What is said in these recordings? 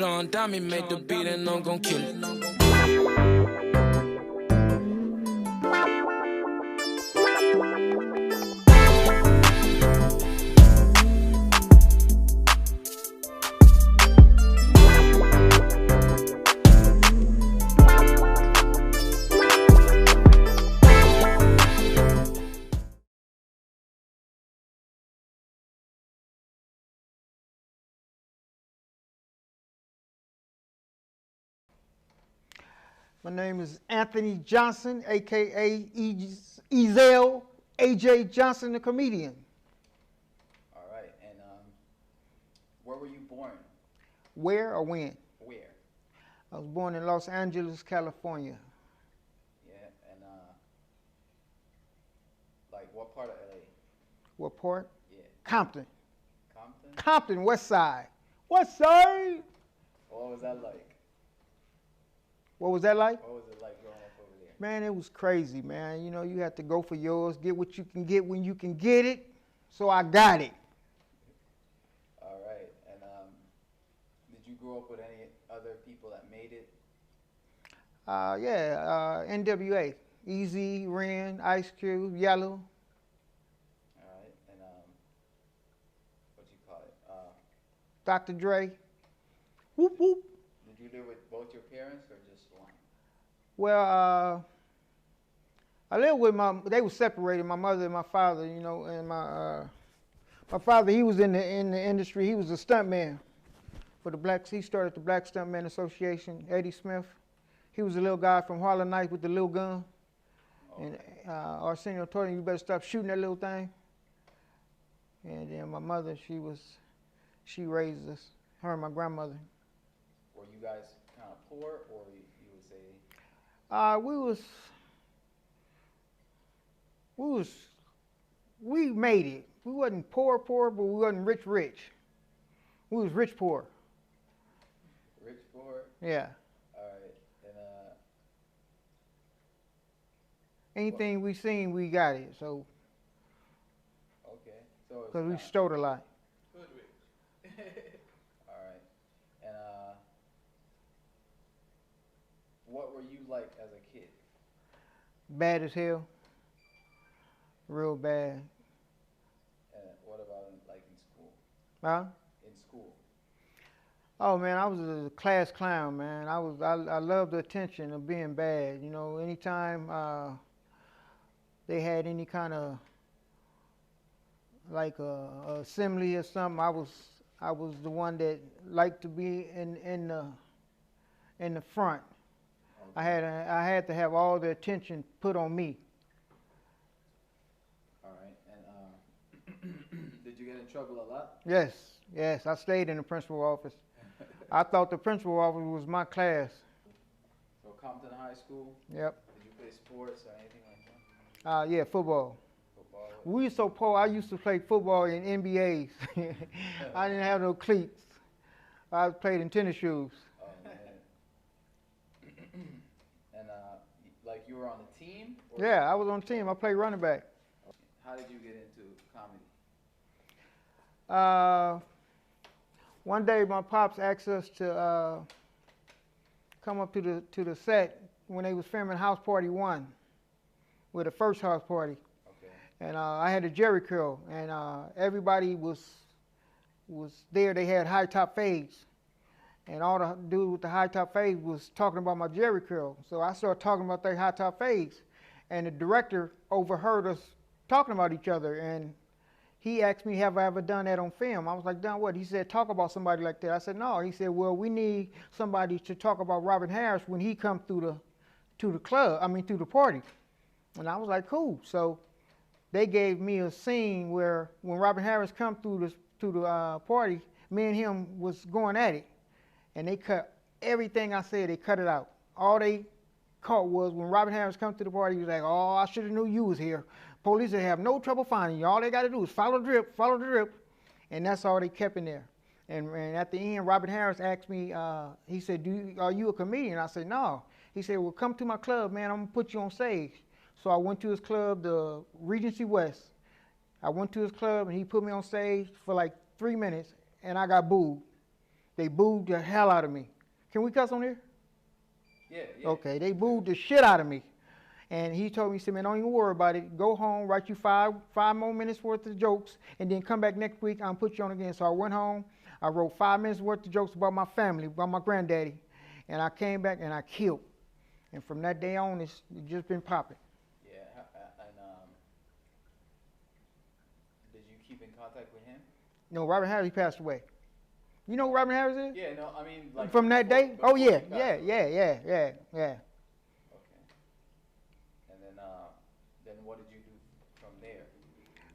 Sean Dami made the beat and I'm gon' kill it. My name is Anthony Johnson, aka Ezel AJ Johnson, the comedian. All right, and where were you born? Where or when? Where? I was born in Los Angeles, California. Yeah, and like what part of LA? What part? Yeah. Compton. Compton? Compton, West Side. West Side! What was that like? What was that like? What was it like growing up over there? Man, it was crazy, man. You know, you have to go for yours, get what you can get when you can get it. So I got it. All right, and did you grow up with any other people that made it? NWA. Easy, Ren, Ice Cube, Yellow. All right, and what you call it? Dr. Dre. Whoop, whoop. Did you live with both your parents or just one? Well, I lived with they were separated, my mother and my father, you know, and my father, he was in the industry. He was a stuntman for the blacks. He started the Black Stuntman Association, Eddie Smith. He was a little guy from Harlem Nights with the little gun. Oh. And Arsenio told him, you better stop shooting that little thing. And then my mother, she raised us, her and my grandmother. Were you guys kind of poor, or you would say? We made it. We wasn't poor, but we wasn't rich. We was rich poor. Rich poor? Yeah. All right, and anything we seen, we got it. So. Okay. So. Because we stole a lot. Good rich. All right, and what were you like as a kid? Bad as hell. Real bad. And what about like in school? Huh? In school. Oh man, I was a class clown, man. I loved the attention of being bad. You know, anytime they had any kind of like a assembly or something, I was the one that liked to be in the front. Okay. I had to have all the attention put on me. All right, and did you get in trouble a lot? Yes. I stayed in the principal office. I thought the principal office was my class. So Compton High School? Yep. Did you play sports or anything like that? Yeah, football. Football? We were so poor, I used to play football in NBAs. I didn't have no cleats. I played in tennis shoes. Oh, man. And, like, you were on the team? Yeah, I was on the team. I played running back. How did you get into comedy? One day, my pops asked us to come up to the set when they was filming House Party 1, with the first House Party. Okay. And I had a Jerry curl, and everybody was there. They had high top fades, and all the dude with the high top fades was talking about my Jerry curl. So I started talking about their high top fades, and the director overheard us talking about each other, and he asked me, have I ever done that on film? I was like, done what? He said, talk about somebody like that. I said, no. He said, well, we need somebody to talk about Robin Harris when he come through the party. And I was like, cool. So they gave me a scene where when Robin Harris come through the party, me and him was going at it. And they cut everything I said, they cut it out. All they caught was when Robin Harris come to the party, he was like, oh, I should have knew you was here. Police would have no trouble finding you. All they got to do is follow the drip. And that's all they kept in there. And at the end, Robin Harris asked me, he said, are you a comedian? I said, no. He said, well, come to my club, man. I'm going to put you on stage. So I went to his club, the Regency West. I went to his club, and he put me on stage for like 3 minutes, and I got booed. They booed the hell out of me. Can we cuss on here? Yeah. Okay, they booed the shit out of me. And he told me, he said, man, don't even worry about it. Go home, write you five more minutes worth of jokes, and then come back next week, I'll put you on again. So I went home, I wrote 5 minutes worth of jokes about my family, about my granddaddy, and I came back and I killed. And from that day on, it's just been popping. Yeah, and did you keep in contact with him? No, Robin Harris, he passed away. You know who Robin Harris is? Yeah, no, I mean, like From that day? Oh, yeah, he passed yeah. away. Yeah. Okay. And then what did you do from there?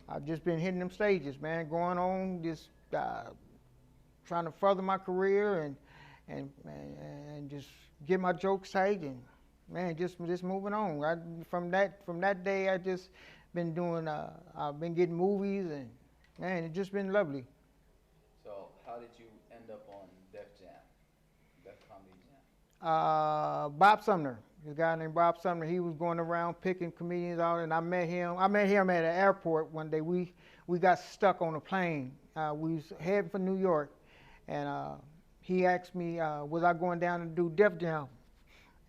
I've just been hitting them stages, man, going on, just trying to further my career and just get my jokes tight and, man, just moving on. From that day, I just been doing, I've been getting movies and, man, it's just been lovely. So how did you end up on Def Jam, Def Comedy Jam? Bob Sumner, this guy named Bob Sumner, he was going around picking comedians out, and I met him at an airport one day. We got stuck on a plane. We was heading for New York, and he asked me, was I going down to do Def Jam?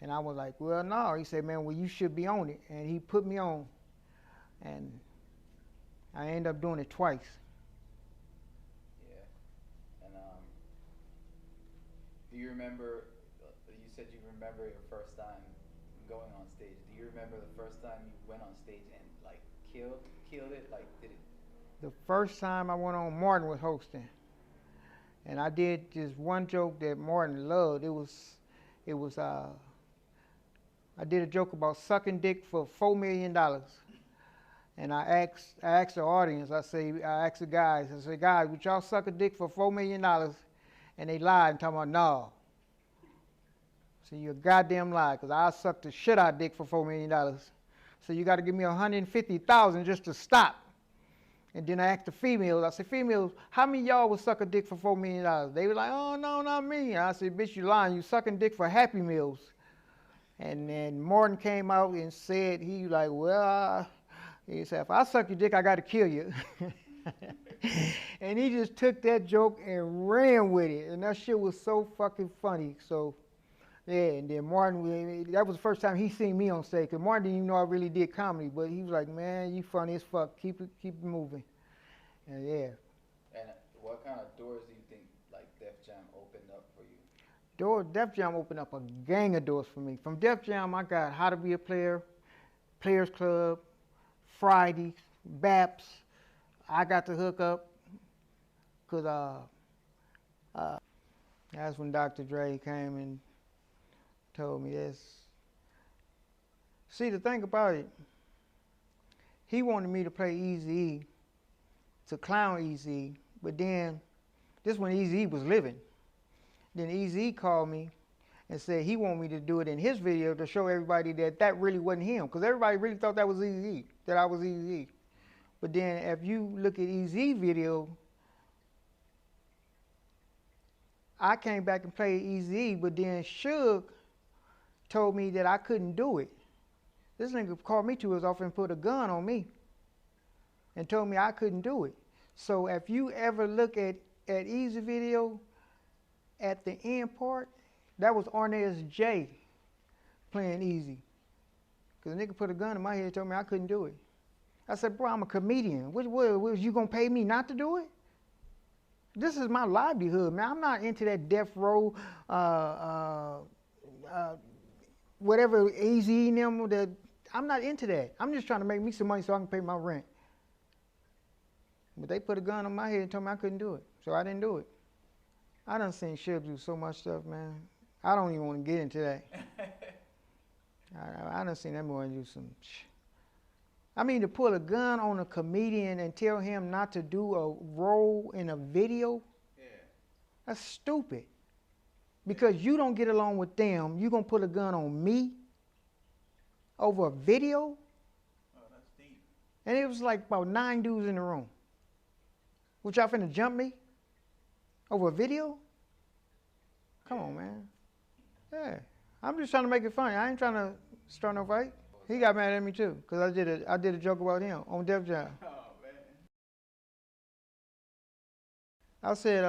And I was like, well, no. He said, man, well, you should be on it. And he put me on, and I ended up doing it twice. Yeah. And do you remember, you said you remember your first time going on stage. Do you remember the first time you went on stage and, like, killed it? Like, did it? The first time I went on, Martin was hosting. And I did this one joke that Martin loved. I did a joke about sucking dick for $4 million. And I asked the audience, I asked the guys, would y'all suck a dick for $4 million? And they lied and talking about, no. So you're a goddamn lie, because I sucked the shit out of dick for $4 million. So you got to give me $150,000 just to stop. And then I asked the females, I said, females, how many of y'all would suck a dick for $4 million? They were like, oh, no, not me. And I said, bitch, you lying. You sucking dick for Happy Meals. And then Martin came out and said, he like, well, he said, if I suck your dick, I got to kill you. And he just took that joke and ran with it. And that shit was so fucking funny. So, yeah, and then Martin, that was the first time he seen me on stage. Because Martin didn't even know I really did comedy. But he was like, man, you funny as fuck. Keep it moving. And yeah. And what kind of doors do you think, like, Def Jam opened up for you? Def Jam opened up a gang of doors for me. From Def Jam, I got How to Be a Player, Players Club, Fridays, BAPS. I got to hook up because that's when Dr. Dre came and told me this. See, the thing about it, he wanted me to play Eazy-E, to clown Eazy-E, but then this when Eazy-E was living. Then Eazy-E called me and said he wanted me to do it in his video to show everybody that really wasn't him, because everybody really thought that was Eazy-E, that I was Eazy-E. But then if you look at Eazy video, I came back and played Eazy, but then Suge told me that I couldn't do it. This nigga called me to his office and put a gun on me and told me I couldn't do it. So if you ever look at Eazy video, at the end part, that was Arnez J playing Eazy. Because the nigga put a gun in my head and told me I couldn't do it. I said, bro, I'm a comedian. What you gonna pay me not to do it? This is my livelihood, man. I'm not into that death row, whatever Eazy and them, I'm not into that. I'm just trying to make me some money so I can pay my rent. But they put a gun on my head and told me I couldn't do it. So I didn't do it. I done seen Suge do so much stuff, man. I don't even want to get into that. I done seen that boy do some I mean, to pull a gun on a comedian and tell him not to do a role in a video, that's stupid. Because you don't get along with them, you gonna put a gun on me over a video? Oh, that's deep. And it was like about 9 dudes in the room. What, y'all finna jump me over a video? Come on, man. Yeah, I'm just trying to make it funny. I ain't trying to start no fight. He got mad at me too, because I did a joke about him on Def Jam. Oh, man. I said,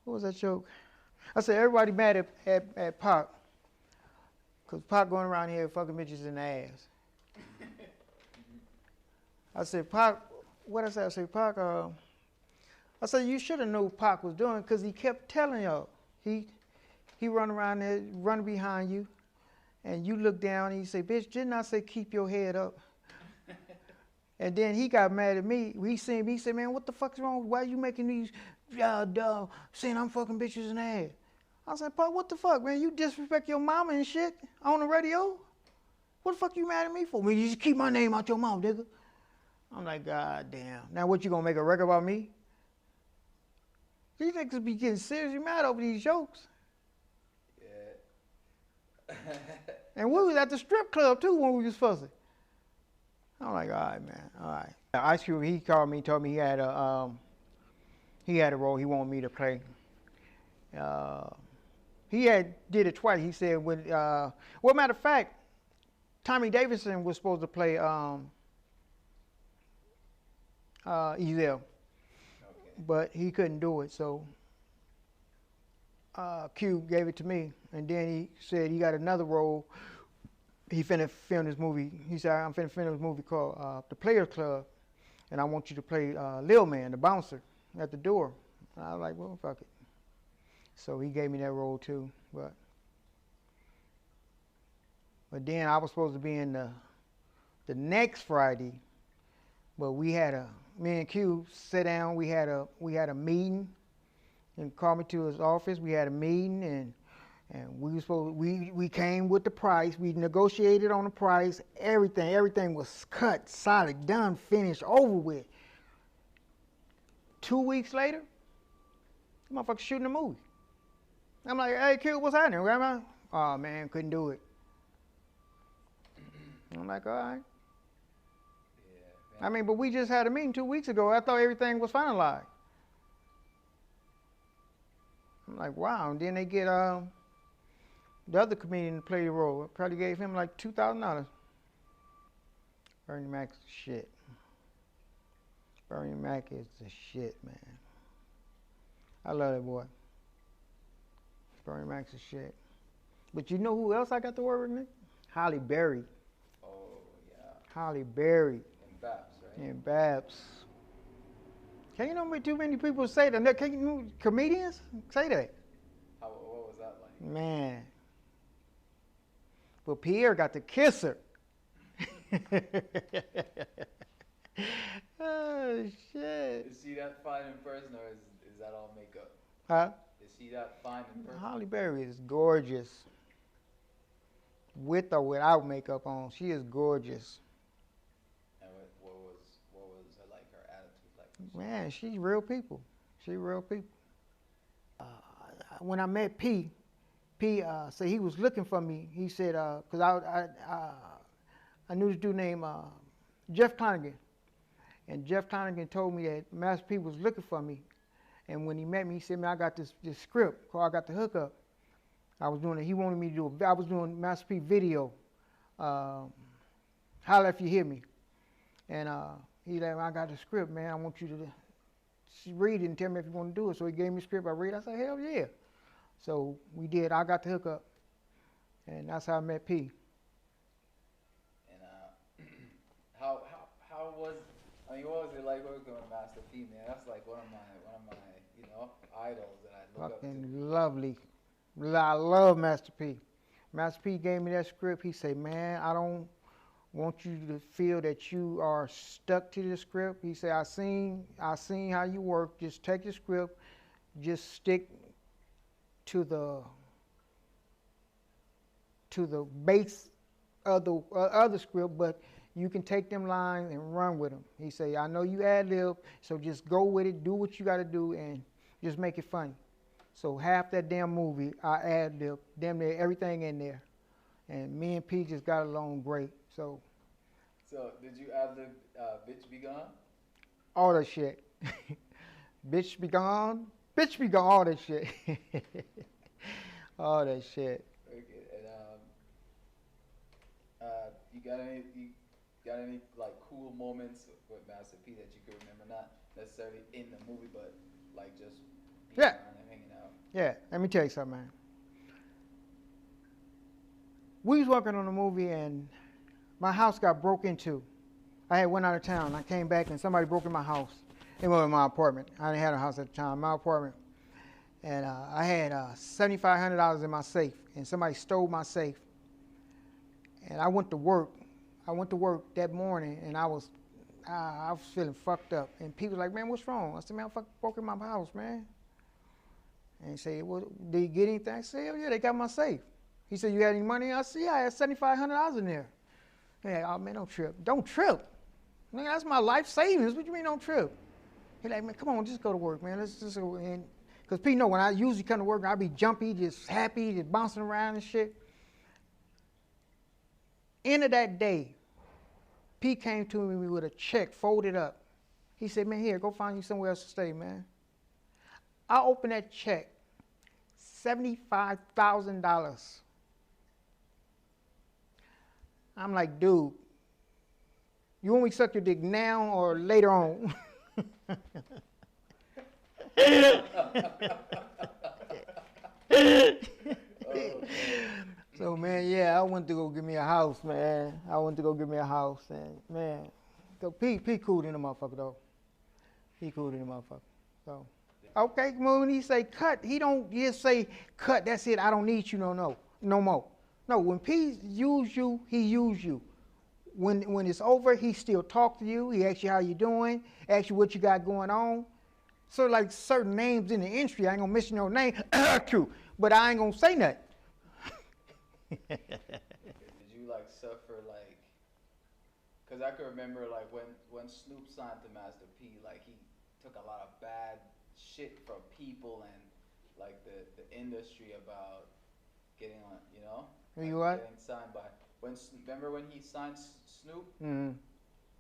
What was that joke? I said everybody mad at Pac, cause Pac going around here fucking bitches in the ass. I said Pac, what I said? I said Pac. I said you should have known what Pac was doing, cause he kept telling y'all. He run around there, run behind you, and you look down and you say, bitch, didn't I say keep your head up? And then he got mad at me. He seen me, he said, man, what the fuck's wrong? Why you making these, saying I'm fucking bitches in the ass? I said, Pac, what the fuck, man? You disrespect your mama and shit on the radio? What the fuck you mad at me for? Man, you just keep my name out your mouth, nigga. I'm like, God damn. Now what, you gonna make a record about me? These niggas be getting seriously mad over these jokes. Yeah. And we was at the strip club too when we was fussing. I'm like, all right, man, all right. Ice Cube, he called me, told me he had a role he wanted me to play. He did it twice. He said, well, matter of fact, Tommy Davidson was supposed to play Ezell, but he couldn't do it, so Cube gave it to me, and then he said he got another role. He finna film this movie. He said, I'm finna film this movie called The Players Club, and I want you to play Lil Man, the bouncer, at the door. And I was like, well, fuck it. So he gave me that role too, but then I was supposed to be in the next Friday, but me and Q sat down, we had a meeting, and called me to his office. We had a meeting, and we came with the price. We negotiated on the price. Everything was cut, solid, done, finished, over with. 2 weeks later, the motherfucker shooting a movie. I'm like, hey, Q, what's happening, Grandma? Oh man, couldn't do it. I'm like, all right. Yeah, I mean, but we just had a meeting 2 weeks ago. I thought everything was finalized. I'm like, wow. And then they get the other comedian to play the role. I probably gave him like $2,000. Bernie Mac's the shit. Bernie Mac is the shit, man. I love that boy. Bernie Mac's the shit. But you know who else I got to work with, Nick? Halle Berry. Oh, yeah. Halle Berry. And Babs, right? And Babs. Can you know too many people say that? Can you comedians say that? What was that like? Man. But Pierre got to kiss her. Oh shit. Is she that fine in person, or is that all makeup? Huh? Is she that fine in person? Halle Berry is gorgeous. With or without makeup on, she is gorgeous. And what was her like? Her attitude like? Man, she's real people. She real people. When I met P said he was looking for me. He said, because I knew this dude named Jeff Clonagan. And Jeff Clonagan told me that Master P was looking for me. And when he met me, he said, man, I got this script called I Got the Hookup. I was doing it. He wanted me to do I was doing Master P video. Holla if you hear me. And he said, I got the script, man. I want you to read it and tell me if you want to do it. So he gave me the script. I read it. I said, hell yeah. So we did I Got the Hookup. And that's how I met P. And how was, I mean, what was it like working with Master P, man? That's like one of my idols that I look up to. Fucking lovely. I love Master P. Master P gave me that script. He said, man, I don't want you to feel that you are stuck to the script. He said, I seen how you work. Just take the script, just stick to the base of the other script, but you can take them lines and run with them. He said, I know you ad-lib, so just go with it, do what you got to do, and just make it funny. So half that damn movie, I ad-lib, damn near everything in there. And me and P just got along great, so. So did you ad-lib Bitch Be Gone? All that shit. Bitch be gone, all that shit. All that shit. Okay, and you got any like cool moments with Master P that you can remember? Not necessarily in the movie, but like just being around and hanging out. Yeah, let me tell you something, man. We was working on a movie and my house got broke into. I had went out of town. I came back and somebody broke in my house. It was my apartment. I didn't have a house at the time, my apartment. And I had $7,500 in my safe, and somebody stole my safe. And I went to work. I went to work that morning, and I was feeling fucked up. And people were like, man, what's wrong? I said, man, I fucking broke in my house, man. And he said, well, did you get anything? I said, oh, yeah, they got my safe. He said, you had any money? I said, yeah, I had $7,500 in there. Hey, oh, man, don't trip. Don't trip. Man, that's my life savings. What you mean don't trip? He like, man, come on, just go to work, man. Let's just go in. Because Pete know when I usually come to work, I be jumpy, just happy, just bouncing around and shit. End of that day, Pete came to me with a check folded up. He said, man, here, go find you somewhere else to stay, man. I opened that check, $75,000. I'm like, dude, you want me to suck your dick now or later on? So, man, yeah, I went to go get me a house, man. I went to go get me a house, and, man, Pete cool in the motherfucker, though. He cool in the motherfucker, so. Okay, when he say cut, he don't just say cut, that's it, I don't need you no more. No, when Pete use you, he use you. When it's over, he still talk to you, he asks you how you doing, asks you what you got going on. So like certain names in the industry, I ain't gonna mention your name, true, but I ain't gonna say nothing. Did you like suffer like, cause I could remember like when Snoop signed to Master P, like he took a lot of bad shit from people and like the industry about getting on, you know? You like what? Getting signed by, remember when he signed Snoop? Mm-hmm.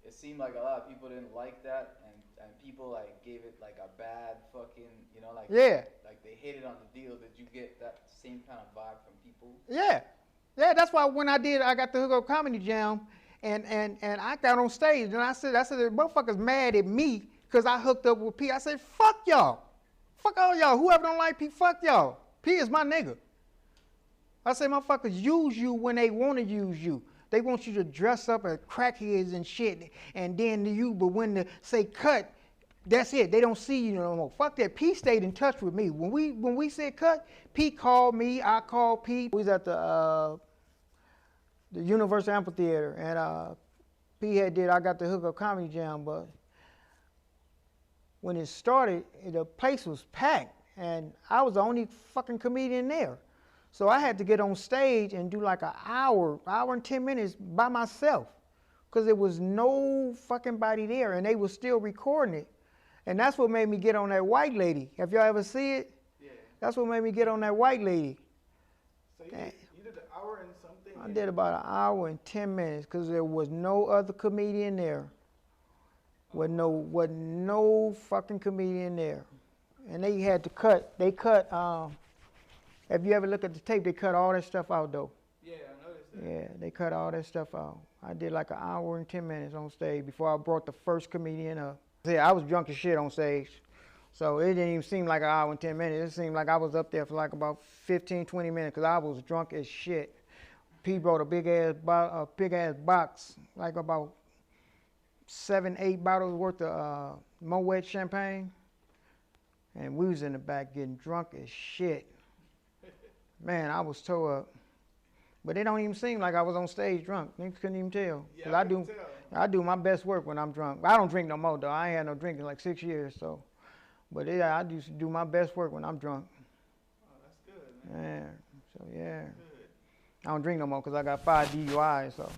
It seemed like a lot of people didn't like that, and people like gave it like a bad fucking, you know, like Yeah. like they hated on the deal. Did you get that same kind of vibe from people? Yeah, that's why when I got the Hook Up Comedy Jam, and I got on stage, and I said, the motherfuckers mad at me because I hooked up with P. I said, fuck y'all. Fuck all y'all. Whoever don't like P, fuck y'all. P is my nigga. I say, motherfuckers use you when they want to use you. They want you to dress up as crackheads and shit, and then but when they say cut, that's it. They don't see you no more. Fuck that. P stayed in touch with me. When we said cut, P called me. I called P. We was at the Universal Amphitheater, and P I got the Hook Up Comedy Jam, but when it started, the place was packed, and I was the only fucking comedian there. So I had to get on stage and do like an hour and 10 minutes by myself, because there was no fucking body there, and they were still recording it. And that's what made me get on that white lady. Have y'all ever see it? Yeah. That's what made me get on that white lady. So you did an hour and something? I did about an hour and 10 minutes because there was no other comedian there. Wasn't no fucking comedian there. And they had to cut. They cut, if you ever look at the tape, they cut all that stuff out though. Yeah, I noticed that. Yeah, they cut all that stuff out. I did like an hour and 10 minutes on stage before I brought the first comedian up. Yeah, I was drunk as shit on stage. So it didn't even seem like an hour and 10 minutes. It seemed like I was up there for like about 15, 20 minutes because I was drunk as shit. P brought a big ass box, like about 7, 8 bottles worth of Moet champagne. And we was in the back getting drunk as shit. Man, I was tore up. But it don't even seem like I was on stage drunk. Niggas couldn't even tell. Yeah, 'Cause I couldn't tell. I do my best work when I'm drunk. I don't drink no more though. I ain't had no drink in like 6 years, so. But yeah, I used to do my best work when I'm drunk. Oh, that's good, man. Yeah, so yeah. Good. I don't drink no more because I got 5 DUIs, so.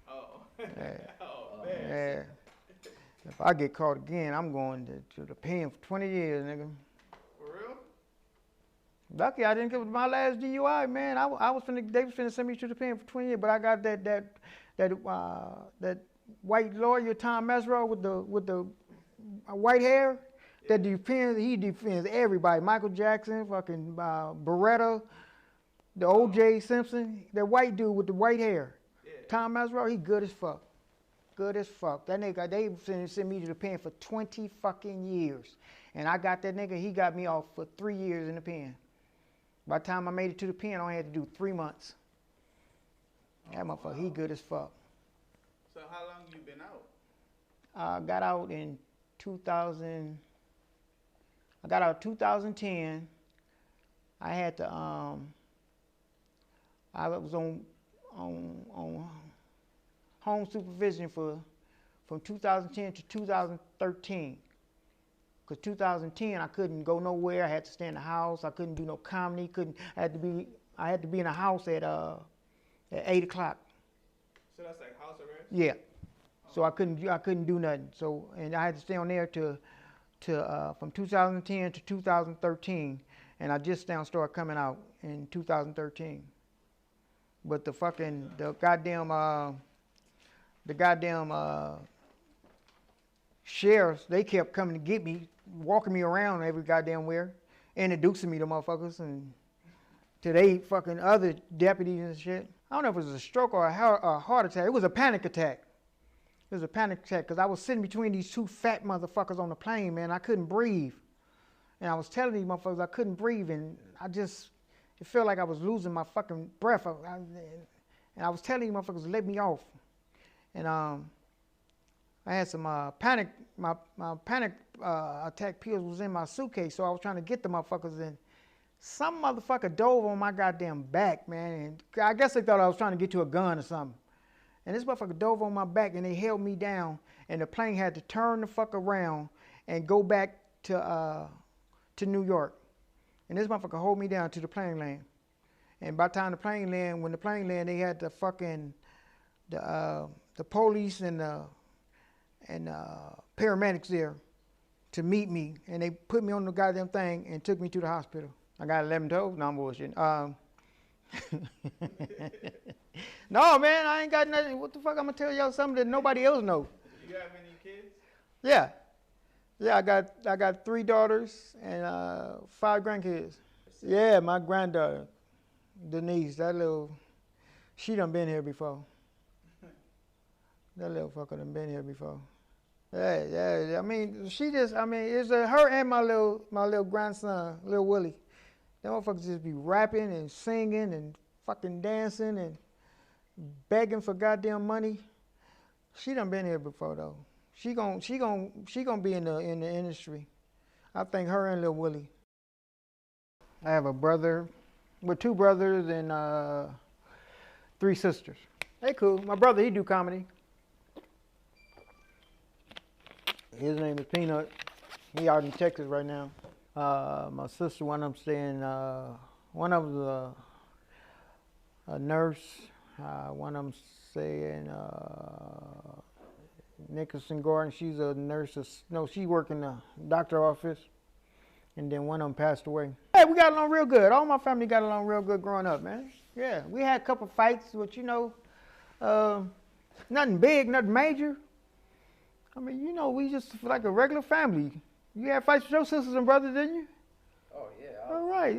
Oh. Yeah. Oh, man. Yeah. If I get caught again, I'm going to the pen for 20 years, nigga. For real? Lucky I didn't get my last DUI, man. They was finna send me to the pen for 20 years, but I got that white lawyer, Tom Mesro, with the white hair, he defends everybody. Michael Jackson, fucking Beretta, the O.J. Simpson, that white dude with the white hair. Yeah. Tom Mesro, he good as fuck. Good as fuck. That nigga, they sent me to the pen for 20 fucking years. And I got that nigga, he got me off for 3 years in the pen. By the time I made it to the pen, I only had to do 3 months. That motherfucker, he good as fuck. So how long you been out? I got out in 2000. I got out 2010. I had to I was on home supervision from 2010 to 2013. Cause 2010 I couldn't go nowhere. I had to stay in the house. I couldn't do no comedy. I had to be in the house at 8 o'clock. So that's like house arrest? Yeah. So I couldn't do nothing. So and I had to stay on there to from 2010 to 2013, and I just now started coming out in 2013. But the goddamn sheriffs, they kept coming to get me, walking me around every goddamn where, introducing me to motherfuckers and to they fucking other deputies and shit. I don't know if it was a stroke or a heart attack. It was a panic attack. It was a panic attack because I was sitting between these two fat motherfuckers on the plane, man. I couldn't breathe. And I was telling these motherfuckers I couldn't breathe, and it felt like I was losing my fucking breath. And I was telling these motherfuckers to let me off. And I had some panic attack pills was in my suitcase, so I was trying to get the motherfuckers in. Some motherfucker dove on my goddamn back, man. And I guess they thought I was trying to get to a gun or something. And this motherfucker dove on my back and they held me down, and the plane had to turn the fuck around and go back to New York. And this motherfucker hold me down to the plane land. And by the time when the plane landed, they had the fucking the police and paramedics there to meet me, and they put me on the goddamn thing and took me to the hospital. I got 11 toes. No, I'm bullshitting. No, man, I ain't got nothing. What the fuck? I'm gonna tell y'all something that nobody else knows. You have any kids? Yeah, I got 3 daughters and 5 grandkids. Yeah, my granddaughter, Denise, she done been here before. That little fucker done been here before. Yeah. I mean, it's her and my little grandson, little Willie. Them motherfuckers just be rapping and singing and fucking dancing and begging for goddamn money. She done been here before though. She gon' be in the industry. I think her and Lil Willie. I have a brother, with 2 brothers and 3 sisters. They cool. My brother, he do comedy. His name is Peanut. He out in Texas right now. My sister, one of them staying. One of them's a nurse. One of them staying Nicholson Garden. She's a nurse. She work in the doctor office. And then one of them passed away. Hey, we got along real good. All my family got along real good growing up, man. Yeah, we had a couple fights, but nothing big, nothing major. I mean, we just like a regular family. You had fights with your sisters and brothers, didn't you? Oh yeah. All right,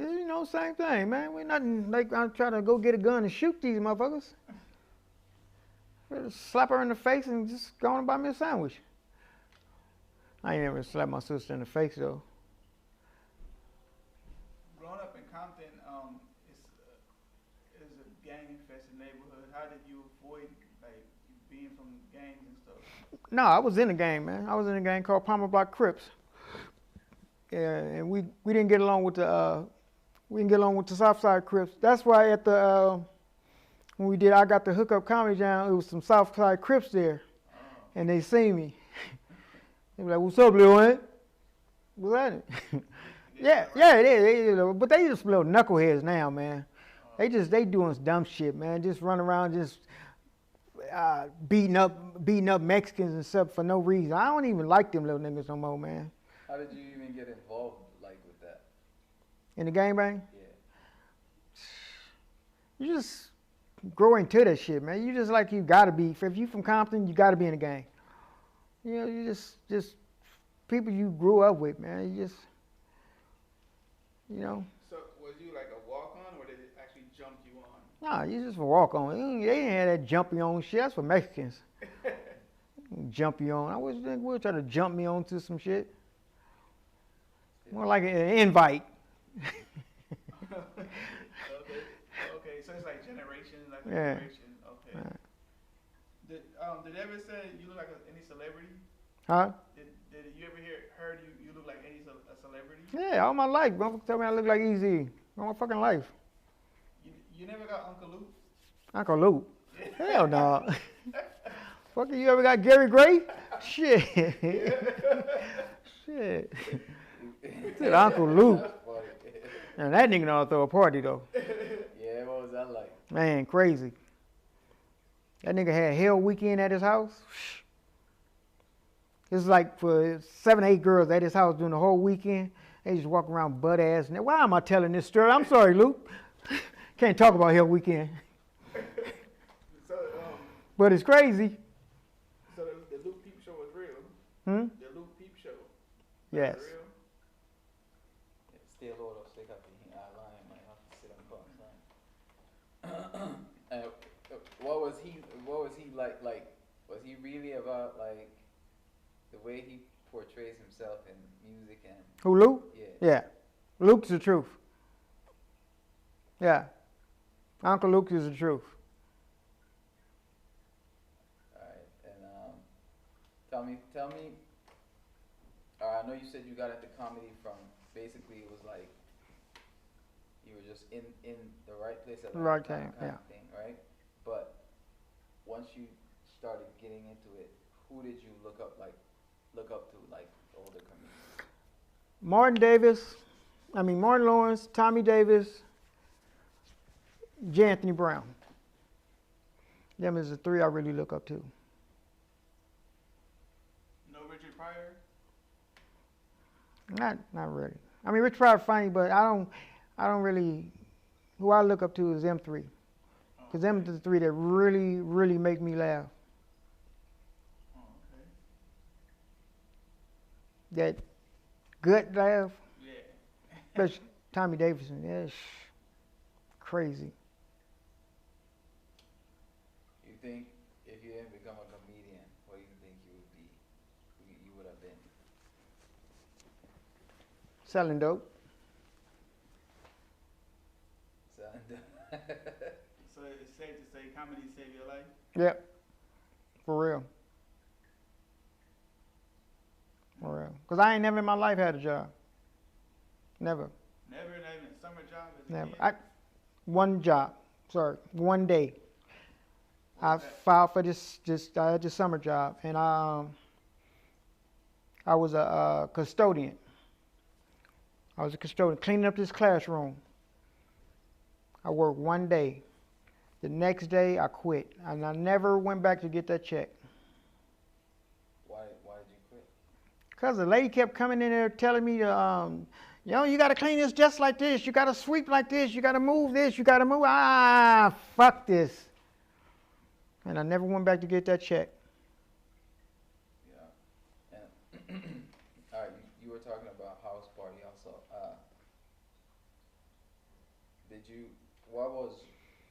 same thing, man. We nothing like I'm trying to go get a gun and shoot these motherfuckers. Just slap her in the face and just go on and buy me a sandwich. I ain't never slapped my sister in the face though. Growing up in Compton, it's a gang-infested neighborhood. How did you avoid being from gangs and stuff? No, I was in a gang, man. I was in a gang called Palmer Block Crips. Yeah, and we didn't get along with the Southside Crips. That's why at the when we did I Got the Hook Up Comedy Jam, it was some Southside Crips there, and they seen me. They were like, "What's up, Lil Wayne? What's that?" Yeah, it is. But they just little knuckleheads now, man. They doing some dumb shit, man. Just run around, just beating up Mexicans and stuff for no reason. I don't even like them little niggas no more, man. How did you even get involved with that? In the gangbang? Yeah. You just grow into that shit, man. You gotta be. If you from Compton, you gotta be in a gang. You just people you grew up with, man. So was you like a walk-on, or did it actually jump you on? Nah, you just walk on. They didn't have that jumpy on shit. That's for Mexicans. Jump you on. I was try to jump me onto some shit. More like an invite. the Yeah. direction. Okay. Right. Did they ever say you look like any celebrity? Huh? Did you ever heard you look like a celebrity? Yeah, all my life. Motherfuckers tell me I look like Easy. All my fucking life. You never got Uncle Luke? Uncle Luke. Hell no. Fucking you ever got Gary Gray? Shit. Shit. Said Uncle Luke. That's funny. And that nigga know how to throw a party though. Yeah, what was that like? Man, crazy. That nigga had Hell Weekend at his house. It's like for 7, 8 girls at his house during the whole weekend. They just walk around butt ass. And why am I telling this story? I'm sorry, Luke. Can't talk about Hell Weekend. So, But it's crazy. so the Luke Peep Show was real. Hmm? The Luke Peep Show. Yes. Was real. Still low though, stick up the line, might have to sit on box line. What was he like, was he really about, like, the way he portrays himself in music and, Who, Luke? yeah. Yeah. Luke's the truth. Yeah. Uncle Luke is the truth. Alright, and, tell me, I know you said you got into comedy from, basically it was like, you were just in the right place at the Right right time time, kind yeah. of thing, right? But once you started getting into it, who did you look up to, like, older comedians? Martin Lawrence, Tommy Davis, J. Anthony Brown. Them is the 3 I really look up to. No Richard Pryor? Not really. I mean, Rich Pryor funny, but I don't really. Who I look up to is them 3, because them are the 3 that really, really make me laugh. Oh, okay. That gut laugh, Yeah. especially Tommy Davidson. That's crazy. You think if you didn't become a comedian, what do you think you would have been? Selling dope. So it's safe to say comedy saved your life? Yep. For real. For real. Because I ain't never in my life had a job. Never. Never even a summer job as a Never. kid? One job. Sorry. One day. I What's that? filed for this summer job, and I was a custodian. I was a custodian cleaning up this classroom. I worked one day. The next day I quit, and I never went back to get that check. Why did you quit? Because the lady kept coming in there telling me to, you got to clean this just like this. You got to sweep like this. You got to move this. You got to move. Fuck this. And I never went back to get that check. Yeah. And alright, you were talking about House Party also.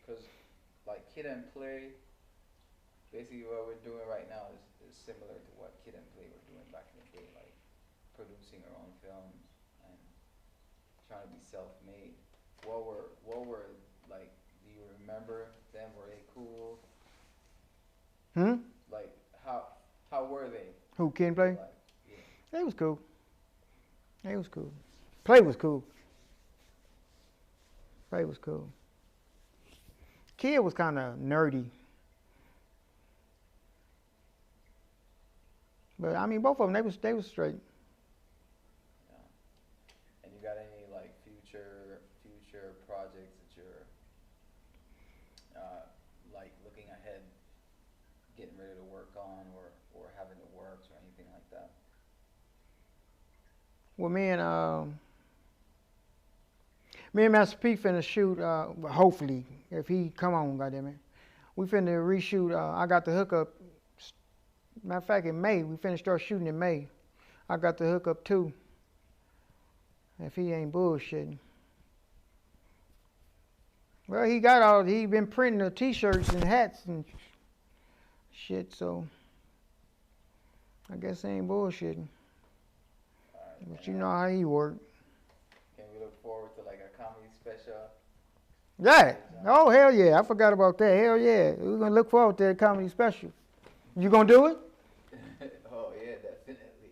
Because like Kid and Play, basically what we're doing right now is similar to what Kid and Play were doing back in the day, like producing our own films and trying to be self-made. What were like, do you remember them? Were they cool? Like, how were they? Who, Kid and Play? Like, yeah. They was cool. They was cool. Play was cool. Play was cool. Kid was kind of nerdy. But I mean, both of them, they was straight. Yeah. And you got any like future projects that you're like looking ahead, getting ready to work on, or having the works or anything like that? Well, me and Master P finna shoot, hopefully, if he come on, goddammit. We finna reshoot, I got the hookup. Matter of fact, in May, we finna start shooting in May. I got the hookup too. If he ain't bullshitting. Well, he been printing the t-shirts and hats and shit, so I guess he ain't bullshitting. Alright, But you know how he work. can we look forward to like a comedy special? Yeah. Oh, hell yeah. I forgot about that. Hell yeah. We're going to look forward to that comedy special. You going to do it? Oh yeah, definitely.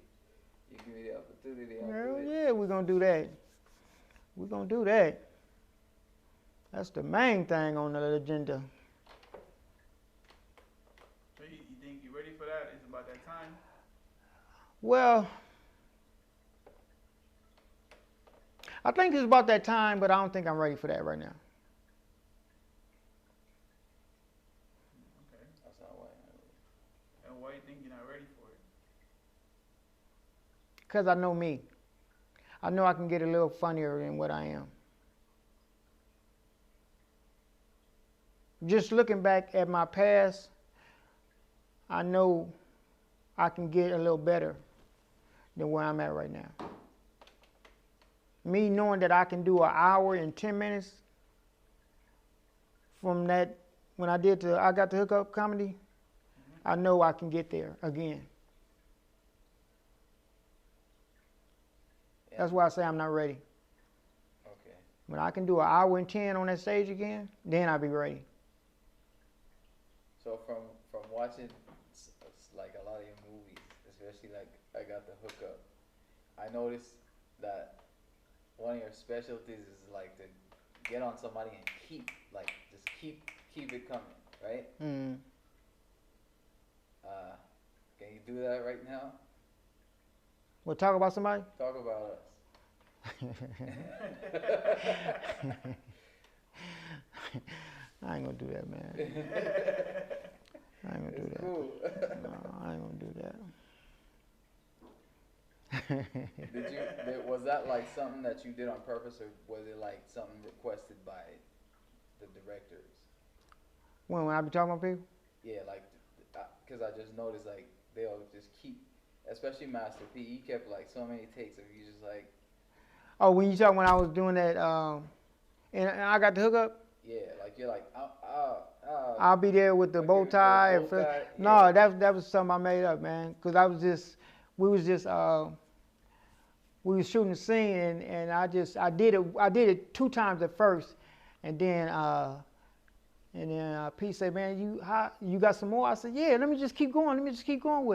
You give me the opportunity, I'll Hell do it. yeah, we're going to do that. We're going to do that. That's the main thing on the agenda. So you think you're ready for that? It's about that time? Well, I think it's about that time, but I don't think I'm ready for that right now. Okay. That's not why. And why you think you're not ready for it? Because I know me. I know I can get a little funnier than what I am. Just looking back at my past, I know I can get a little better than where I'm at right now. Me knowing that I can do an hour and 10 minutes from that, when I got the hookup comedy, I know I can get there again. Yeah. That's why I say I'm not ready. Okay. When I can do an hour and 10 on that stage again, then I'll be ready. So from watching like a lot of your movies, especially like I Got the Hookup, I noticed that one of your specialties is like to get on somebody and keep it coming, right? Mm. Can you do that right now? We'll talk about somebody? Talk about us. I ain't gonna do that, man. I ain't gonna do It's that. cool. No, I ain't gonna do that. Was that like something that you did on purpose, or was it like something requested by the directors? When I be talking about people? Yeah, like, cause I just noticed like they'll just keep, especially Master P. He kept like so many takes of you just like. Oh, when you talking when I was doing that, and I got the hookup? Yeah, like you're like, I'll be there with the bow tie. No, that was something I made up, man. Cause we was shooting the scene, and I did it 2 times at first, and then Pete said, man, you got some more? I said, yeah, let me just keep going with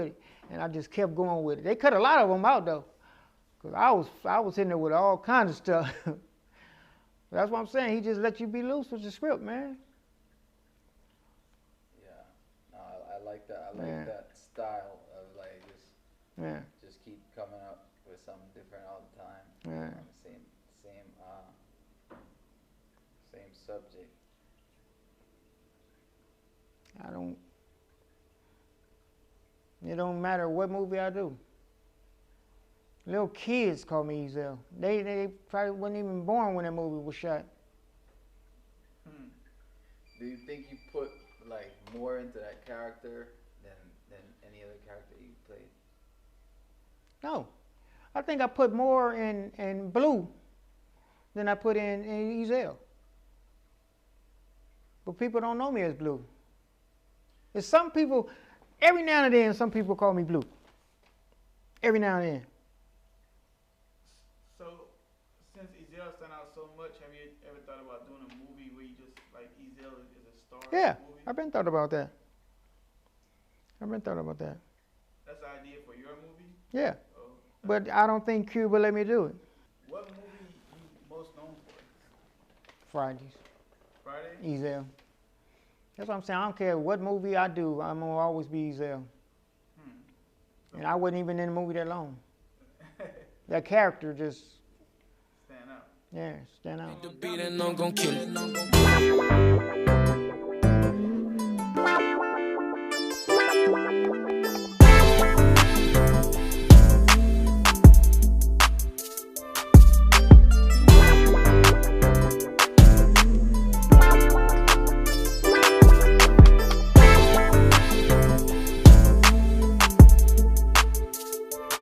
it, and I just kept going with it. They cut a lot of them out though, cause I was in there with all kinds of stuff. That's what I'm saying. He just let you be loose with the script, man. Yeah, no, I like that. I like that style of like just keep coming up with something different all the time. Yeah. Same subject. It don't matter what movie I do. Little kids call me Ezel. They probably wasn't even born when that movie was shot. Do you think you put like more into that character than any other character you played? No. I think I put more in Blue than I put in Ezel. But people don't know me as Blue. There's some people, every now and then, some people call me Blue. Every now and then. So, since Ezel stand out so much, have you ever thought about doing a movie where you just like Ezel is a star? Yeah, of the movie? I've been thought about that. That's the idea for your movie? Yeah, Oh. but I don't think Cuba let me do it. What movie you most known for? Fridays, Friday? Ezel. That's what I'm saying. I don't care what movie I do, I'm gonna always be Ezel. And I wasn't even in the movie that long. That character just Stand out. stand out. The beat and I'm gon' kill it.